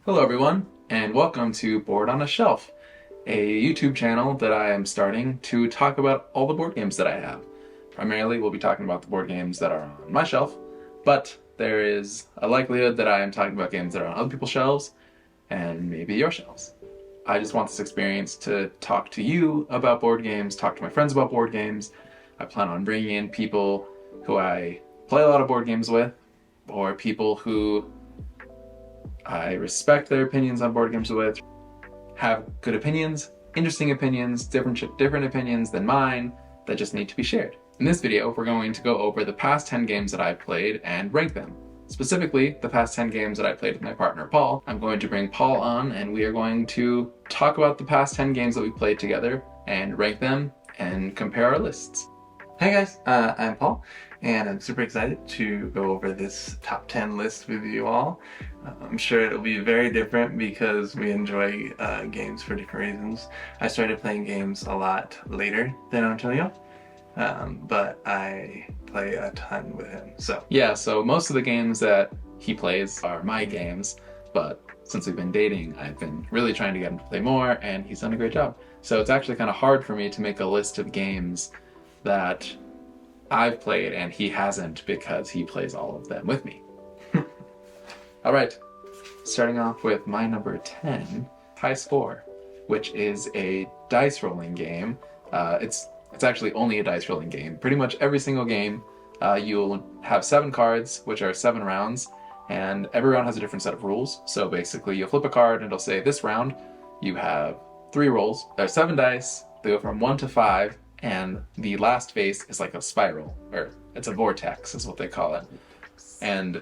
Hello everyone, and welcome to Board on a Shelf, a YouTube channel that I am starting to talk about all the board games that I have. Primarily, we'll be talking about the board games that are on my shelf, but there is a likelihood that I am talking about games that are on other people's shelves, and maybe your shelves. I just want this experience to talk to you about board games, talk to my friends about board games. I plan on bringing in people who I play a lot of board games with, or people who I respect their opinions on board games with, have good opinions, interesting opinions, different opinions than mine that just need to be shared. In this video, we're going to go over the past 10 games that I've played and rank them. Specifically, the past 10 games that I played with my partner, Paul. I'm going to bring Paul on and we are going to talk about the past 10 games that we played together and rank them and compare our lists. Hey guys, I'm Paul, and I'm super excited to go over this top 10 list with you all. I'm sure it'll be very different because we enjoy games for different reasons. I started playing games a lot later than Antonio, but I play a ton with him. So most of the games that he plays are my games, but since we've been dating, I've been really trying to get him to play more, and he's done a great job. So it's actually kind of hard for me to make a list of games that I've played and he hasn't because he plays all of them with me. All right, starting off with my number 10, High Score, which is a dice rolling game. It's actually only a dice rolling game. Pretty much every single game, you'll have 7 cards, which are 7 rounds, and every round has a different set of rules. So basically, you'll flip a card and it'll say, this round, you have 3 rolls. There's 7 dice. They go from 1 to 5. And the last face is like a spiral, or it's a vortex is what they call it. And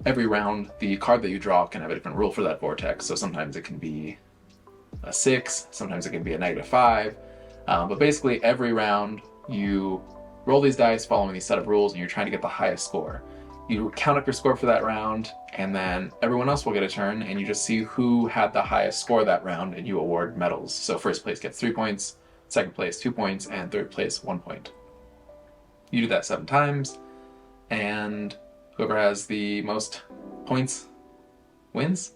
every round, the card that you draw can have a different rule for that vortex. So sometimes it can be a 6, sometimes it can be a -5. But basically every round you roll these dice following these set of rules and you're trying to get the highest score. You count up your score for that round, and then everyone else will get a turn, and you just see who had the highest score that round, and you award medals. So first place gets 3 points, second place 2 points, and third place 1 point. You do that 7 times, and whoever has the most points wins.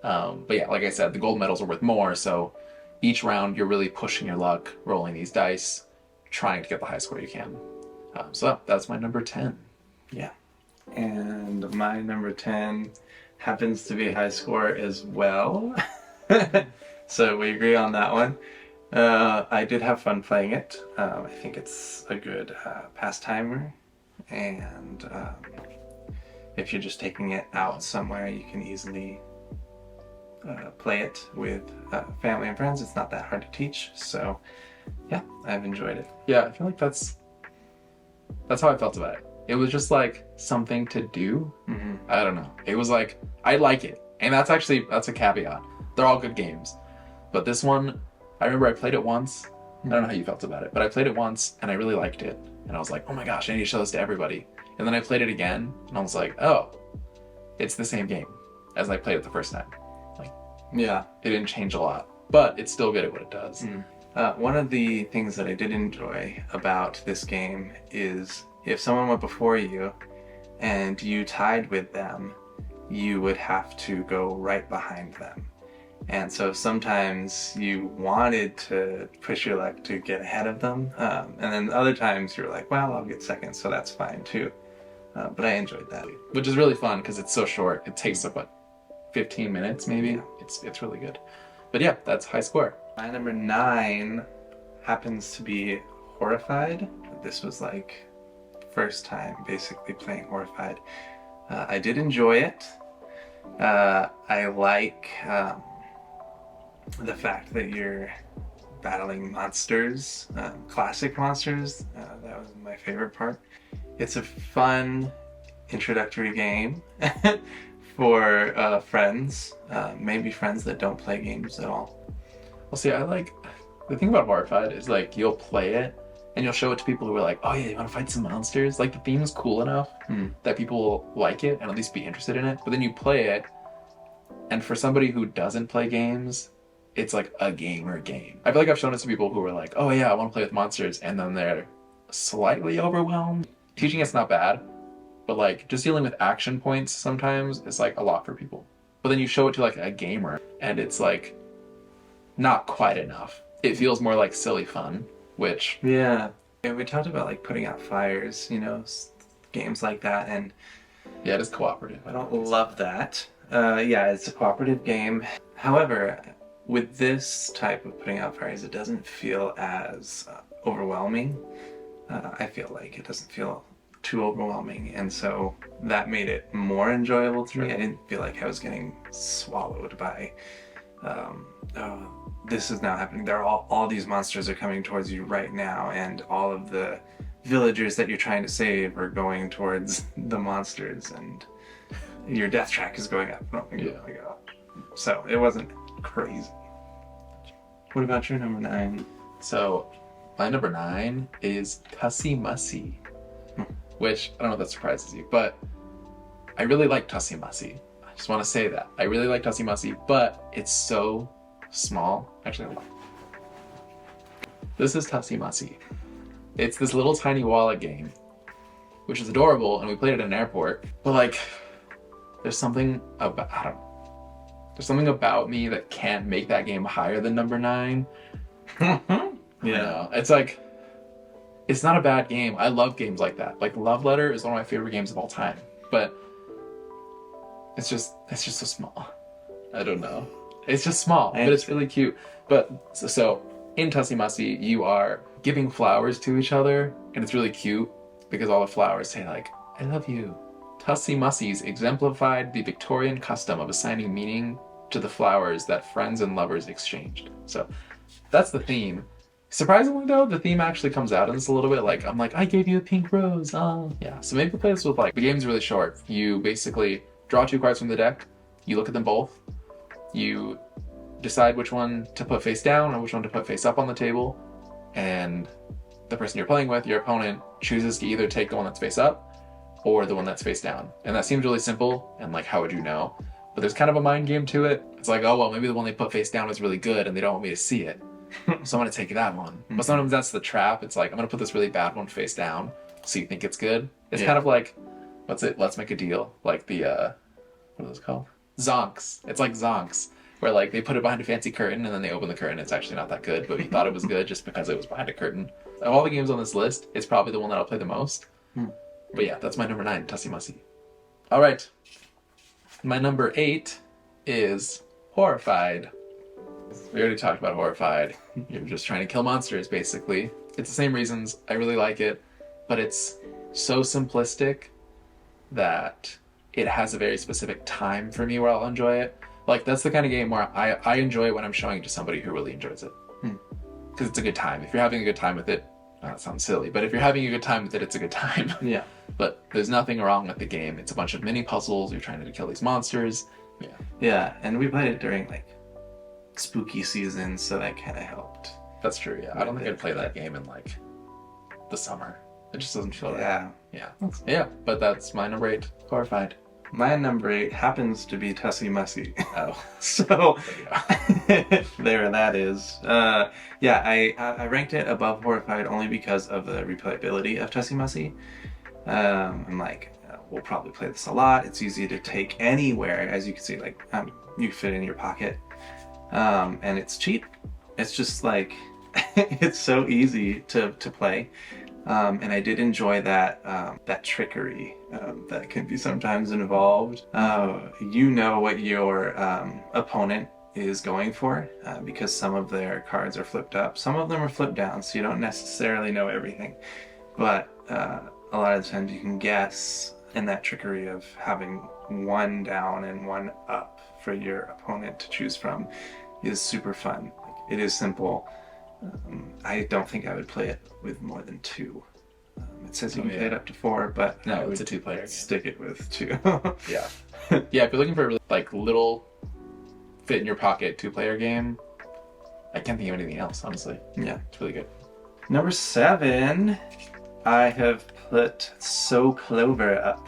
But yeah, like I said, the gold medals are worth more, so each round you're really pushing your luck, rolling these dice, trying to get the highest score you can. So that's my number 10. Yeah, and my number 10 happens to be High Score as well. So we agree on that one. I did have fun playing it. I think it's a good pastimer, and if you're just taking it out somewhere, you can easily play it with family and friends. It's not that hard to teach, so yeah, I've enjoyed it. Yeah, I feel like that's how I felt about it. It was just like something to do. Mm-hmm. I don't know. It was like, I like it, and that's a caveat. They're all good games, but this one, I remember I played it once. I don't know how you felt about it, but I played it once and I really liked it. And I was like, oh my gosh, I need to show this to everybody. And then I played it again and I was like, oh, it's the same game as I played it the first time. Like, yeah, it didn't change a lot, but it's still good at what it does. One of the things that I did enjoy about this game is if someone went before you and you tied with them, you would have to go right behind them. And so sometimes you wanted to push your luck to get ahead of them, and then other times you're like, well, I'll get second, so that's fine too. But I enjoyed that. Which is really fun because it's so short. It takes like, what, 15 minutes maybe? Yeah. It's really good. But yeah, that's High Score. My number 9 happens to be Horrified. This was like first time basically playing Horrified. I did enjoy it. I like the fact that you're battling monsters, classic monsters. That was my favorite part. It's a fun introductory game for friends, maybe friends that don't play games at all. Well, see, the thing about Horrified is like you'll play it and you'll show it to people who are like, oh yeah, you want to fight some monsters? Like the theme's cool enough that people will like it and at least be interested in it. But then you play it, and for somebody who doesn't play games, it's like a gamer game. I feel like I've shown it to people who are like, oh yeah, I want to play with monsters, and then they're slightly overwhelmed. Teaching it's not bad, but like just dealing with action points sometimes is like a lot for people. but then you show it to like a gamer and it's like not quite enough. It feels more like silly fun, which Yeah. And we talked about like putting out fires, games like that, and yeah, it is cooperative. I don't love that. Yeah, it's a cooperative game. However, with this type of putting out fires, it doesn't feel as overwhelming. I feel like it doesn't feel too overwhelming, and so that made it more enjoyable to me. I didn't feel like I was getting swallowed by this is now happening. There are all these monsters are coming towards you right now, and all of the villagers that you're trying to save are going towards the monsters, and your death track is going up. Oh my God. So it wasn't crazy. What about your number 9? So my number 9 is Tussie Mussy, which I don't know if that surprises you, but I really like Tussie Mussy. I just want to say that. I really like Tussie Mussy, but it's so small. Actually, hold on. This is Tussie Mussy. It's this little tiny wallet game, which is adorable, and we played it at an airport. But like, there's something about there's something about me that can't make that game higher than number 9. Yeah, it's like, it's not a bad game. I love games like that. Like Love Letter is one of my favorite games of all time, but it's just so small. I don't know. It's just small, but it's really cute. But so in Tussie Mussy, you are giving flowers to each other, and it's really cute because all the flowers say like, "I love you." Tussie Mussies exemplified the Victorian custom of assigning meaning to the flowers that friends and lovers exchanged. So that's the theme. Surprisingly though, the theme actually comes out in this a little bit. Like, I'm like, I gave you a pink rose. Oh, yeah. So maybe play this with like, the game's really short. You basically draw 2 cards from the deck. You look at them both. You decide which one to put face down or which one to put face up on the table. And the person you're playing with, your opponent, chooses to either take the one that's face up or the one that's face down. And that seems really simple, and like, how would you know? But there's kind of a mind game to it. It's like, oh, well, maybe the one they put face down was really good and they don't want me to see it. So I'm gonna take that one. But sometimes that's the trap. It's like, I'm gonna put this really bad one face down so you think it's good. It's kind of like, what's it? Let's Make a Deal. Like the, what are those called? Zonks. It's like Zonks, where like they put it behind a fancy curtain and then they open the curtain. It's actually not that good, but we thought it was good just because it was behind a curtain. Of all the games on this list, it's probably the one that I'll play the most. But yeah, that's my number 9, Tussie Mussy. All right. My number 8 is Horrified. We already talked about Horrified. You're just trying to kill monsters, basically. It's the same reasons. I really like it, but it's so simplistic that it has a very specific time for me where I'll enjoy it. Like, that's the kind of game where I enjoy it when I'm showing it to somebody who really enjoys it. Because it's a good time. If you're having a good time with it, that sounds silly, but if you're having a good time with it, it's a good time. Yeah. But there's nothing wrong with the game. It's a bunch of mini puzzles. You're trying to kill these monsters. Yeah. Yeah, and we played it during like spooky season, so that kind of helped. That's true, yeah. I don't think I'd play that game in like the summer. It just doesn't feel right. Yeah. Yeah, but that's my number 8, Horrified. My number 8 happens to be Tussie Mussy. Oh. So, there that is. Yeah, I ranked it above Horrified only because of the replayability of Tussie Mussy. I'm like, we'll probably play this a lot. It's easy to take anywhere, as you can see, like, you fit it in your pocket. And it's cheap. It's just like, it's so easy to play. And I did enjoy that trickery that can be sometimes involved. You know what your opponent is going for because some of their cards are flipped up. Some of them are flipped down, so you don't necessarily know everything. But a lot of the times you can guess, and that trickery of having one down and one up for your opponent to choose from is super fun. It is simple. I don't think I would play it with more than 2. It says you can play it up to 4, but no, it's a 2-player game. Stick it with 2. Yeah. Yeah, if you're looking for a really, like, little fit in your pocket 2-player game, I can't think of anything else, honestly. Yeah. It's really good. Number 7, I have put So Clover up.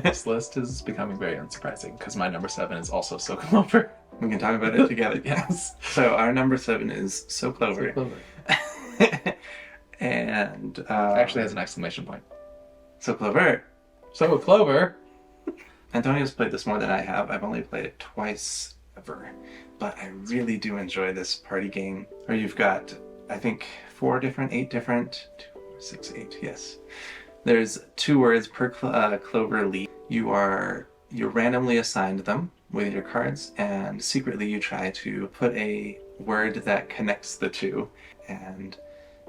This list is becoming very unsurprising because my number 7 is also So Clover. We can talk about it together. Yes. So our number 7 is So Clover. So Clover. And actually has an exclamation point. So Clover. So Clover. Antonio's played this more than I have. I've only played it twice ever. But I really do enjoy this party game where you've got, I think, 8 different, 2, 4, 6, 8, yes. There's 2 words per clover leaf. You're randomly assigned them with your cards, and secretly you try to put a word that connects the 2, and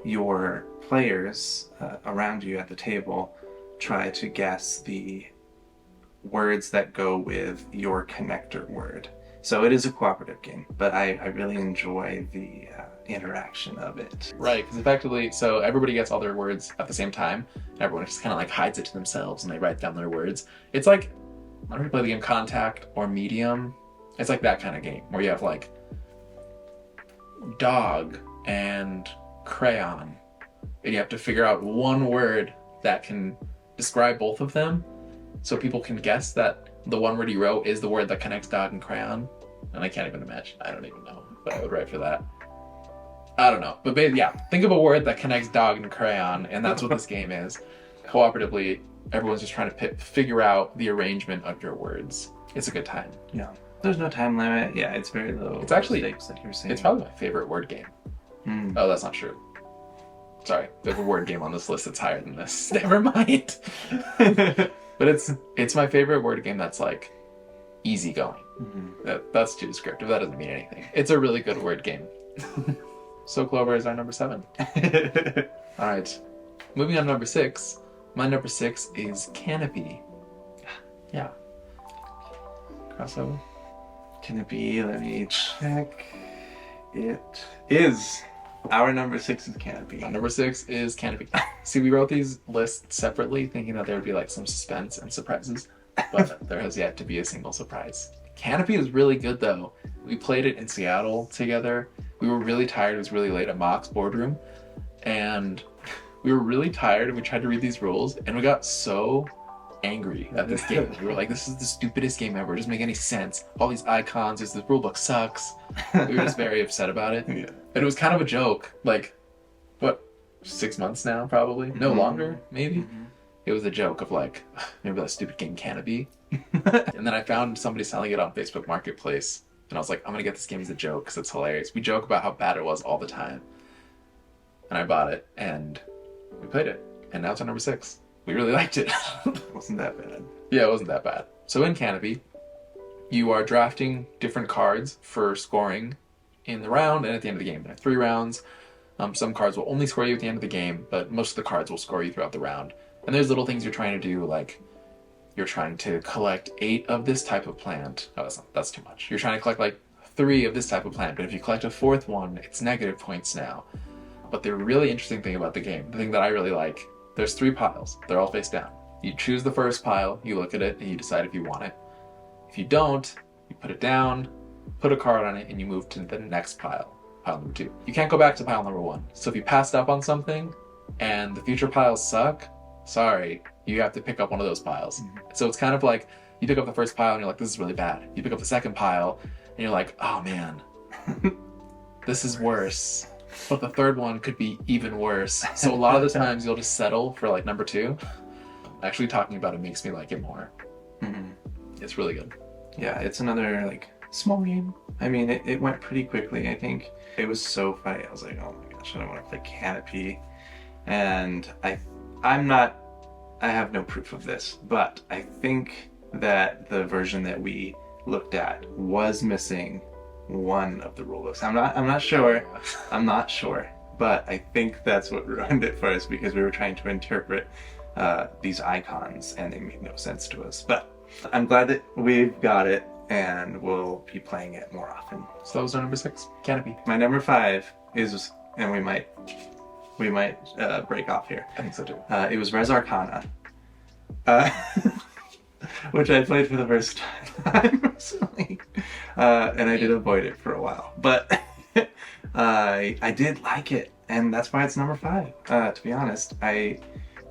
your players around you at the table try to guess the words that go with your connector word. So it is a cooperative game, but I really enjoy the interaction of it. Right, because effectively, so everybody gets all their words at the same time. Everyone just kind of like hides it to themselves and they write down their words. It's like, I don't know if you play the game Contact or Medium. It's like that kind of game where you have like dog and crayon, and you have to figure out one word that can describe both of them, so people can guess that the one word you wrote is the word that connects dog and crayon. And I can't even imagine. I don't even know what I would write for that. I don't know. But yeah, think of a word that connects dog and crayon, and that's what this game is. Cooperatively, everyone's just trying to figure out the arrangement of your words. It's a good time. Yeah. There's no time limit. Yeah, it's very low. It's actually, stakes, like you're saying. It's probably my favorite word game. Oh, that's not true. Sorry, there's a word game on this list that's higher than this. Never mind. But it's my favorite word game that's like easygoing. That's too descriptive. That doesn't mean anything. It's a really good word game. So Clover is our number 7. All right, moving on to number 6. My number 6 is Canopy. Yeah. Crossover. Canopy, let me check. It is. Our number 6 is Canopy. My number 6 is Canopy. See, we wrote these lists separately, thinking that there would be like some suspense and surprises, but there has yet to be a single surprise. Canopy is really good though. We played it in Seattle together. We were really tired. It was really late at Mock's boardroom, and we were really tired, and we tried to read these rules, and we got so angry at this game. We were like, this is the stupidest game ever. It doesn't make any sense. All these icons, this rule book sucks. We were just very upset about it. Yeah. And it was kind of a joke. Like, what, 6 months now, probably? No longer, maybe? It was a joke of like, maybe that stupid game Canopy. And then I found somebody selling it on Facebook Marketplace, and I was like, I'm gonna get this game as a joke because it's hilarious. We joke about how bad it was all the time. And I bought it, and we played it. And now it's our number 6. We really liked it. It wasn't that bad. Yeah, it wasn't that bad. So in Canopy, you are drafting different cards for scoring in the round and at the end of the game. There are 3 rounds. Some cards will only score you at the end of the game, but most of the cards will score you throughout the round. And there's little things you're trying to do, like you're trying to collect 8 of this type of plant. Oh, that's too much. You're trying to collect like 3 of this type of plant, but if you collect a 4th one, it's negative points now. But the really interesting thing about the game, the thing that I really like, there's 3 piles. They're all face down. You choose the first pile, you look at it, and you decide if you want it. If you don't, you put it down, put a card on it, and you move to the next pile, pile number 2. You can't go back to pile number 1. So if you passed up on something and the future piles suck, sorry, you have to pick up one of those piles. So it's kind of like you pick up the first pile and you're like, this is really bad. You pick up the second pile and you're like, oh man, this is worse. But the third one could be even worse. So a lot of the times you'll just settle for like number 2. Actually talking about it makes me like it more. It's really good. Yeah, it's another like small game. I mean, it went pretty quickly. I think it was so funny. I was like, oh my gosh, I don't want to play Canopy. And I have no proof of this, but I think that the version that we looked at was missing one of the rule books. I'm not sure. I'm not sure, but I think that's what ruined it for us, because we were trying to interpret these icons and they made no sense to us. But I'm glad that we've got it and we'll be playing it more often. So that was our number 6, Canopy. My number 5 is, and we might break off here. I think so too. It was Res Arcana, which I played for the first time recently, and I did avoid it for a while, but I did like it, and that's why it's number 5. To be honest, I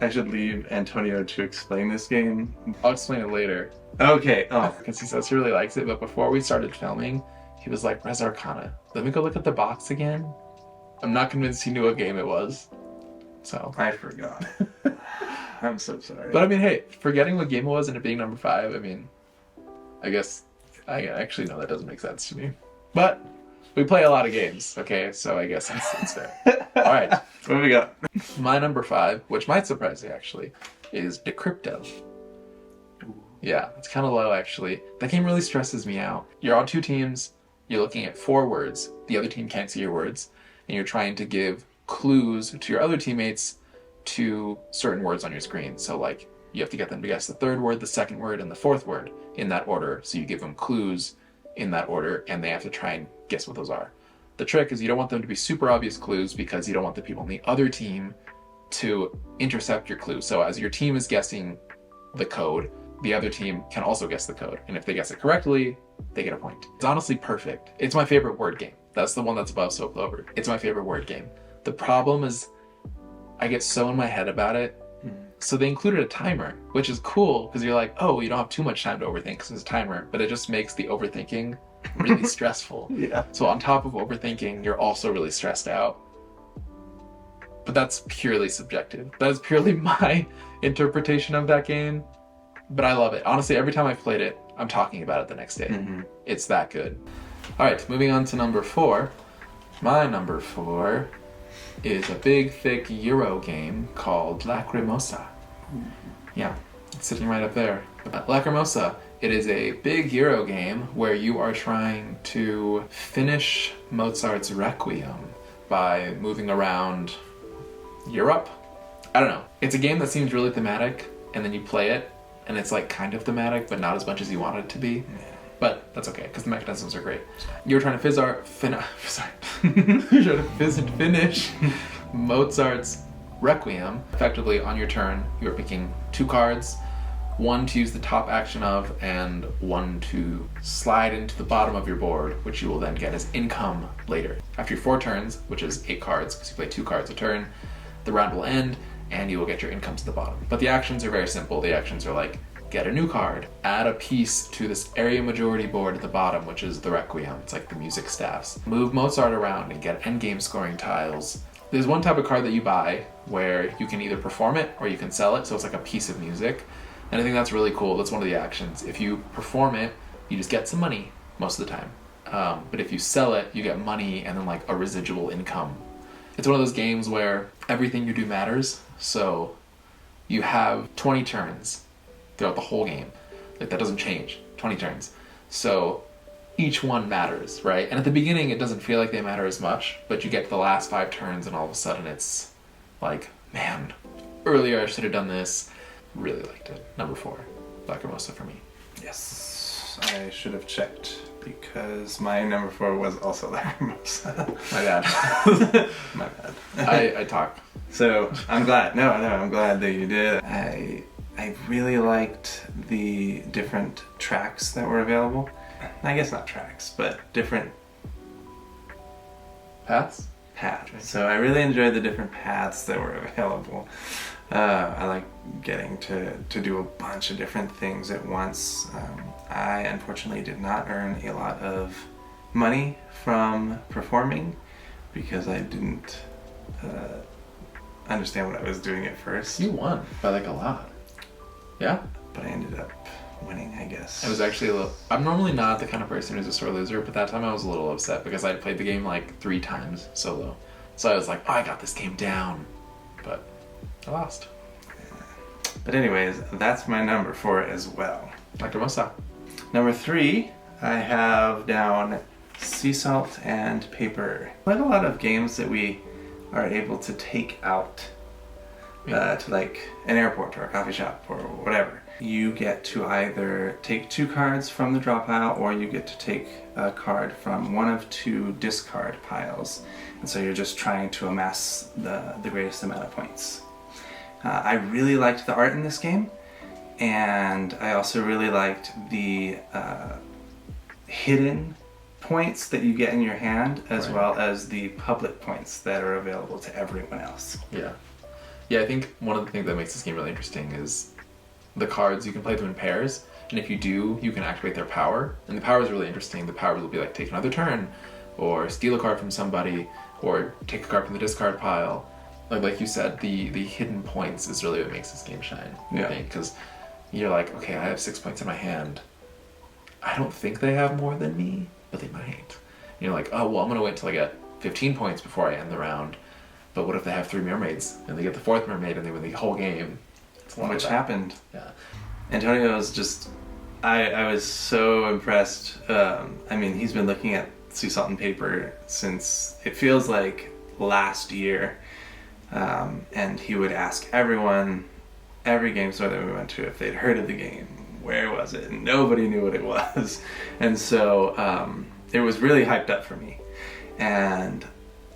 should leave Antonio to explain this game. I'll explain it later. Okay. Oh, Because he says he really likes it, but before we started filming, he was like, Res Arcana. Let me go look at the box again. I'm not convinced he knew what game it was. So I forgot. I'm so sorry. But I mean, hey, forgetting what game it was and it being number 5, I mean, I guess I actually know that doesn't make sense to me. But we play a lot of games, okay? So I guess it's fair. All right. What do we got? My number 5, which might surprise you actually, is Decrypto. Yeah, it's kind of low actually. That game really stresses me out. You're on 2 teams, you're looking at 4 words. The other team can't see your words, and you're trying to give clues to your other teammates to certain words on your screen. So like, you have to get them to guess the 3rd word, the 2nd word, and the 4th word in that order. So you give them clues in that order, and they have to try and guess what those are. The trick is you don't want them to be super obvious clues because you don't want the people on the other team to intercept your clue. So as your team is guessing the code, the other team can also guess the code. And if they guess it correctly, they get a point. It's honestly perfect. It's my favorite word game. That's the one that's above So Clover. It's my favorite word game. The problem is I get so in my head about it. So they included a timer, which is cool because you're like, oh, you don't have too much time to overthink because there's a timer, but it just makes the overthinking really stressful. Yeah. So on top of overthinking, you're also really stressed out. But that's purely subjective. That is purely my interpretation of that game. But I love it. Honestly, every time I've played it, I'm talking about it the next day. Mm-hmm. It's that good. All right, moving on to number 4. My number 4 is a big, thick Euro game called Lacrimosa. Yeah, it's sitting right up there. Lacrimosa, it is a big Euro game where you are trying to finish Mozart's Requiem by moving around Europe. I don't know. It's a game that seems really thematic, and then you play it, and it's like kind of thematic, but not as much as you want it to be. But that's okay, because the mechanisms are great. You're trying to finish Mozart's Requiem. Effectively, on your turn, you're picking 2 cards, 1 to use the top action of, and 1 to slide into the bottom of your board, which you will then get as income later. After your 4 turns, which is 8 cards, because you play 2 cards a turn, the round will end, and you will get your income to the bottom. But the actions are very simple. The actions are like, get a new card, add a piece to this area majority board at the bottom, which is the Requiem. It's like the music staffs. Move Mozart around and get endgame scoring tiles. There's one type of card that you buy where you can either perform it or you can sell it, so it's like a piece of music. And I think that's really cool. That's one of the actions. If you perform it, you just get some money most of the time. But if you sell it, you get money and then like a residual income. It's one of those games where everything you do matters. So you have 20 turns throughout the whole game. Like that doesn't change. 20 turns. So each one matters, right? And at the beginning it doesn't feel like they matter as much, but you get to the last 5 turns and all of a sudden it's like, man, earlier I should have done this. Really liked it. Number 4, Lacrimosa for me. Yes, I should have checked because my number 4 was also Lacrimosa. My bad. My bad. I talk. So I'm glad. No, I'm glad that you did. I really liked the different tracks that were available. I guess not tracks, but different paths. So I really enjoyed the different paths that were available. I like getting to do a bunch of different things at once. I unfortunately did not earn a lot of money from performing because I didn't understand what I was doing at first. You won by like a lot. Yeah? But I ended up winning, I guess. I was actually a little... I'm normally not the kind of person who's a sore loser, but that time I was a little upset because I'd played the game like 3 times solo. So I was like, oh, I got this game down. But I lost. But anyways, that's my number 4 as well. Lacrimosa. Number 3, I have down Sea Salt and Paper. Quite a lot of games that we are able to take out to like an airport or a coffee shop or whatever. You get to either take 2 cards from the draw pile or you get to take a card from one of 2 discard piles. And so you're just trying to amass the greatest amount of points. I really liked the art in this game, and I also really liked the hidden points that you get in your hand, as well as the public points that are available to everyone else. Yeah. Yeah, I think one of the things that makes this game really interesting is the cards. You can play them in pairs, and if you do, you can activate their power. And the power is really interesting. The power will be like take another turn, or steal a card from somebody, or take a card from the discard pile. Like you said, the hidden points is really what makes this game shine, I think, because you're like, okay, I have 6 points in my hand. I don't think they have more than me, but they might. And you're like, oh, well, I'm going to wait until I get 15 points before I end the round. But what if they have 3 mermaids and they get the 4th mermaid and they win the whole game? Which happened. Yeah. Antonio was just, I was so impressed. I mean, he's been looking at Sea Salt and Paper since it feels like last year. And he would ask everyone, every game store that we went to, if they'd heard of the game. Where was it? And nobody knew what it was. And so it was really hyped up for me. And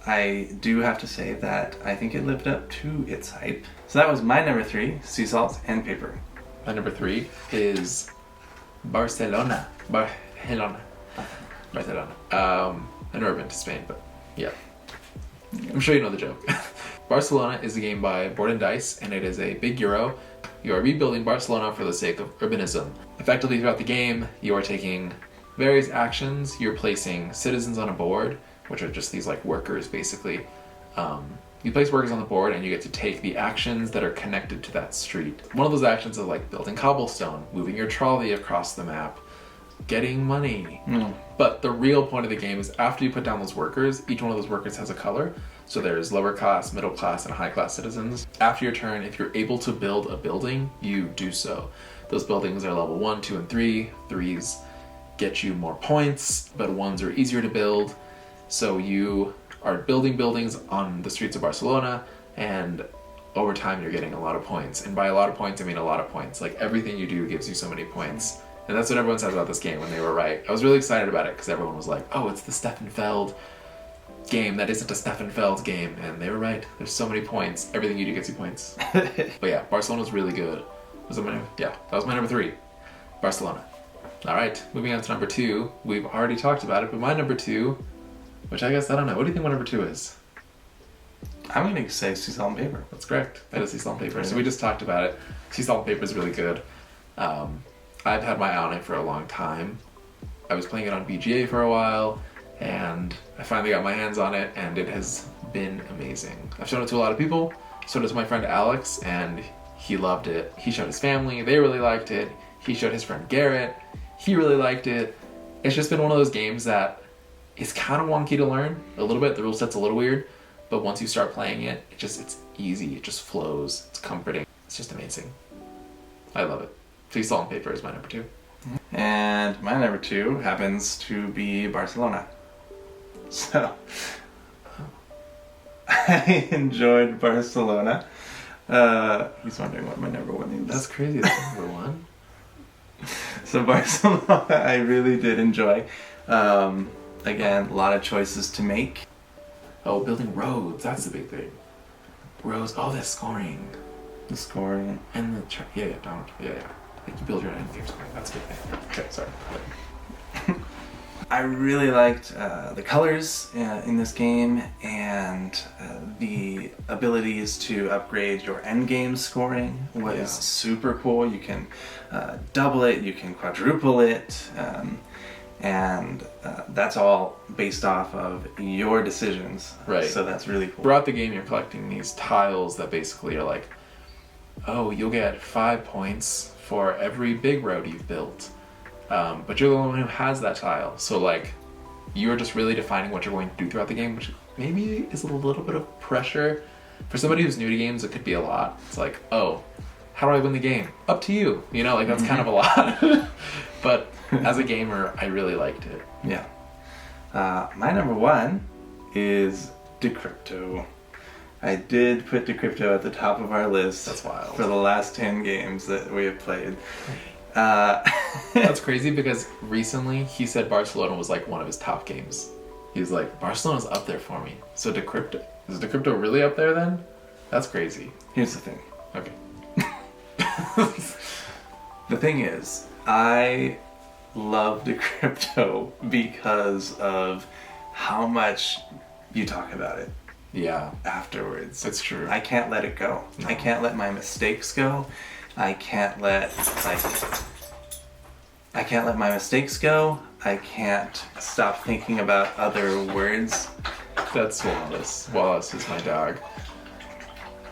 I do have to say that I think it lived up to its hype. So that was my number 3, Sea Salt and Paper. My number 3 is Barcelona. Barcelona. I've never been to Spain, but yeah. I'm sure you know the joke. Barcelona is a game by Board and Dice, and it is a big Euro. You are rebuilding Barcelona for the sake of urbanism. Effectively throughout the game, you are taking various actions. You're placing citizens on a board, which are just these like workers basically. You place workers on the board and you get to take the actions that are connected to that street. One of those actions is like building cobblestone, moving your trolley across the map, getting money. But the real point of the game is after you put down those workers, each one of those workers has a color. So there's lower class, middle class, and high class citizens. After your turn, if you're able to build a building, you do so. Those buildings are level 1, 2, and 3. 3s get you more points, but 1s are easier to build. So you are building buildings on the streets of Barcelona, and over time you're getting a lot of points. And by a lot of points, I mean a lot of points. Like everything you do gives you so many points. And that's what everyone says about this game, when they were right. I was really excited about it because everyone was like, oh, it's the Steffenfeld game that isn't a Steffenfeld game. And they were right. There's so many points. Everything you do gets you points. But yeah, Barcelona's really good. That was my number 3. Barcelona. All right, moving on to number 2. We've already talked about it, but my number 2, which I guess, I don't know. What do you think my number 2 is? I'm going to say Sea Salt and Paper. That's correct. That is Sea Salt and Paper. So we just talked about it. Sea Salt and Paper is really good. I've had my eye on it for a long time. I was playing it on BGA for a while, and I finally got my hands on it, and it has been amazing. I've shown it to a lot of people. So does my friend Alex, and he loved it. He showed his family. They really liked it. He showed his friend Garrett. He really liked it. It's just been one of those games that is kind of wonky to learn a little bit. The rule set's a little weird, but once you start playing it, it's easy. It just flows. It's comforting. It's just amazing. I love it. Sea Salt and Paper is my number 2. And my number 2 happens to be Barcelona. So I enjoyed Barcelona. He's wondering what my number 1 is. That's crazy. That's number 1. So Barcelona, I really did enjoy. Again, a lot of choices to make. Oh, building roads. That's the big thing. Roads. Oh, the scoring. The scoring. And the... Yeah. Like you build your own game scoring. That's a big thing. Okay, sorry. I really liked the colors in this game, and the abilities to upgrade your endgame scoring was super cool. You can double it, you can quadruple it, and that's all based off of your decisions. Right. So that's really cool. Throughout the game, you're collecting these tiles that basically are like, oh, you'll get 5 points for every big road you've built. But you're the only one who has that tile. So like, you're just really defining what you're going to do throughout the game, which maybe is a little bit of pressure. For somebody who's new to games, it could be a lot. It's like, oh, how do I win the game? Up to you. You know, like that's kind of a lot. But as a gamer, I really liked it. Yeah. My number 1 is Decrypto. I did put Decrypto at the top of our list. That's wild. For the last 10 games that we have played. That's crazy because recently he said Barcelona was like one of his top games. He was like, Barcelona's up there for me. So Decrypto. Is Decrypto really up there then? That's crazy. Here's the thing. Okay. The thing is, I love Decrypto because of how much you talk about it. Yeah. Afterwards. That's true. I can't let it go. No. I can't let my mistakes go. I can't let my mistakes go. I can't stop thinking about other words. That's Wallace. Wallace is my dog.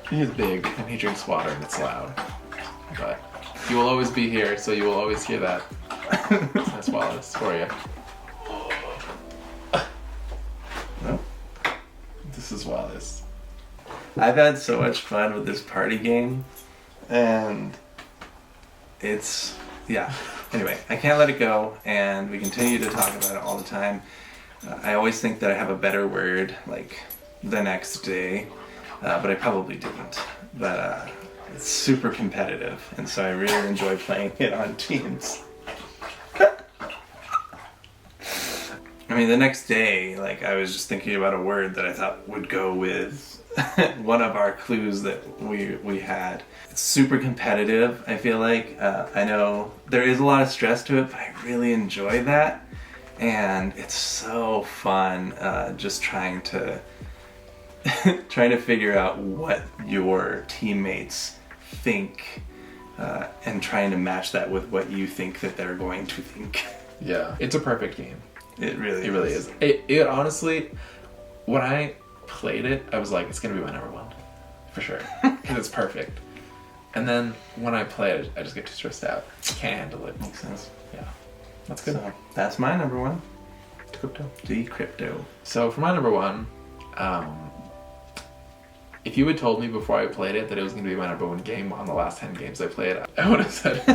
He is big and he drinks water and it's loud. But he will always be here, so you will always hear that. That's Wallace for you. Nope. This is Wallace. I've had so much fun with this party game, and it's, yeah. Anyway, I can't let it go, and we continue to talk about it all the time. I always think that I have a better word, like the next day, but I probably didn't. But it's super competitive, and so I really enjoy playing it on teams. I mean, the next day, like, I was just thinking about a word that I thought would go with one of our clues that we had. It's super competitive, I feel like. I know there is a lot of stress to it, but I really enjoy that. And it's so fun just trying to figure out what your teammates think and trying to match that with what you think that they're going to think. Yeah, it's a perfect game. It really is. It honestly, when I played it, I was like, it's gonna be my number one, for sure, because it's perfect. And then when I play it, I just get too stressed out. Can't handle it. Makes sense. Yeah, that's good. So that's my number one. Crypto. Decrypto. So for my number one, if you had told me before I played it that it was going to be my number one game on the last 10 games I played, I would have said,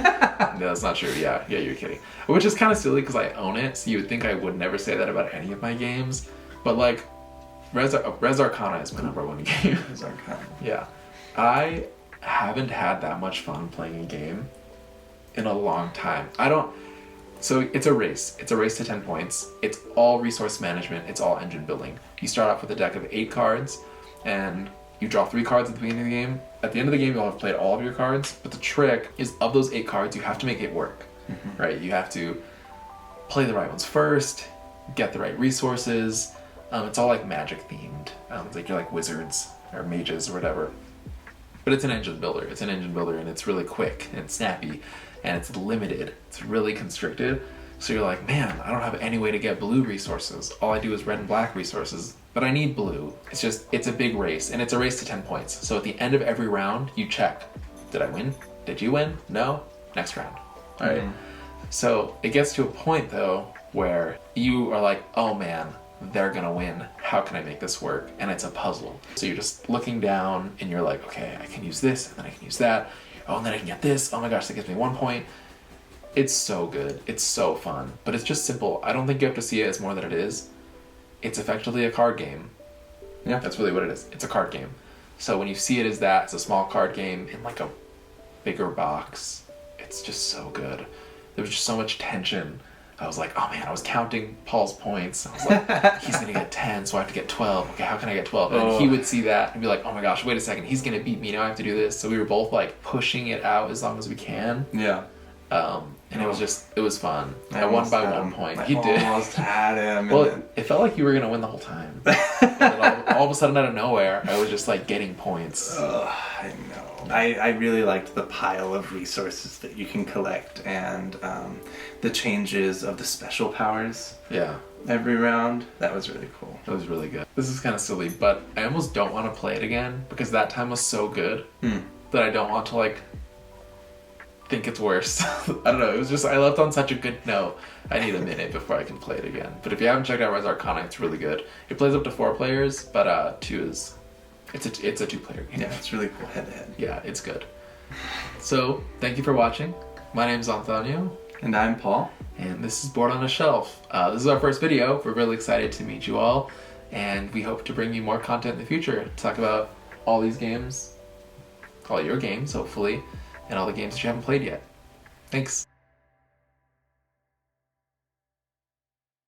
no, that's not true. Yeah, you're kidding. Which is kind of silly because I own it, so you would think I would never say that about any of my games. But like, Res Arcana is my number one game. Res Arcana. Yeah. I haven't had that much fun playing a game in a long time. So it's a race. It's a race to 10 points. It's all resource management. It's all engine building. You start off with a deck of 8 cards, and you draw 3 cards at the beginning of the game. At the end of the game, you'll have played all of your cards, but the trick is of those 8 cards, you have to make it work, right? You have to play the right ones first, get the right resources. It's all like magic themed. It's like you're like wizards or mages or whatever. But it's an engine builder. It's an engine builder, and it's really quick and it's snappy, and it's limited. It's really constricted. So you're like, man, I don't have any way to get blue resources. All I do is red and black resources, but I need blue. It's a big race, and it's a race to 10 points. So at the end of every round, you check. Did I win? Did you win? No? Next round. All right. So it gets to a point, though, where you are like, oh man, they're gonna win. How can I make this work? And it's a puzzle. So you're just looking down, and you're like, okay, I can use this, and then I can use that. Oh, and then I can get this. Oh my gosh, that gives me 1 point. It's so good. It's so fun. But it's just simple. I don't think you have to see it as more than it is. It's effectively a card game. Yeah, that's really what it is. It's a card game. So when you see it as that, it's a small card game in like a bigger box. It's just so good. There was just so much tension. I was like, oh man, I was counting Paul's points. I was like, he's gonna get 10, so I have to get 12. Okay, how can I get 12? And then he would see that and be like, oh my gosh, wait a second, he's gonna beat me, now I have to do this. So we were both like pushing it out as long as we can. Yeah. And it was fun. I won by 1 point. He did. Almost had him. Well, it felt like you were gonna win the whole time. And then all of a sudden, out of nowhere, I was just like getting points. I know. I really liked the pile of resources that you can collect and the changes of the special powers. Yeah. Every round. That was really cool. It was really good. This is kind of silly, but I almost don't want to play it again because that time was so good that I don't want to like think it's worse. I don't know. It was just I left on such a good note. I need a minute before I can play it again. But if you haven't checked out Res Arcana, it's really good. It plays up to 4 players, but 2 is it's a 2-player game. Yeah, it's really cool head to head. Yeah, it's good. So thank you for watching. My name's Antonio. And I'm Paul. And this is Board on a Shelf. This is our first video. We're really excited to meet you all, and we hope to bring you more content in the future. Talk about all these games, all your games, hopefully, and all the games that you haven't played yet. Thanks.